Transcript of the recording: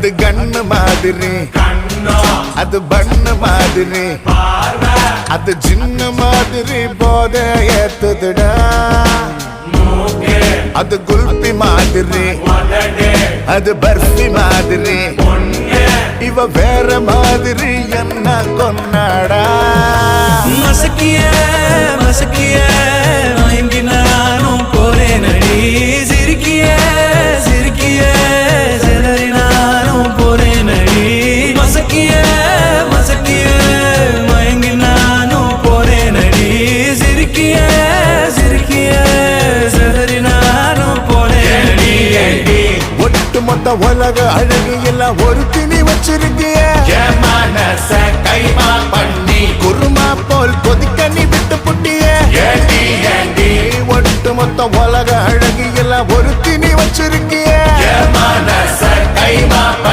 அது கண்ணு மாதிரி, அது பண்ணு மாதிரி, அது சின்ன மாதிரி போத ஏத்துதுடா. அது குல்பி மாதிரி, அது பர்ஃபி மாதிரி, இவ வேற மாதிரி என்ன கொண்டாடா. மசக்கிய மசக்கிய மயங்கி நானும் போறேன் அடி. சிரிக்கிய சிரிக்கிய சிதறி நானும் போறேன் அடி. மசக்கிய மசக்கிய மயங்கி நானும் போறேன் அடி. சிரிக்கிய சிரிக்கிய சிதறி நானும் போறேன் அடி. ஒட்டு மொத்த உலக அழகு எல்லாம் ஒரு திணி வச்சிருக்கிய. கைமா பண்ணி குருமா போல் கொதிக்க நீ விட்டு புட்டிய. ஒட்டு மொத்த உலக அழகு எல்லாம் ஒரு திணி வச்சிருக்கிய.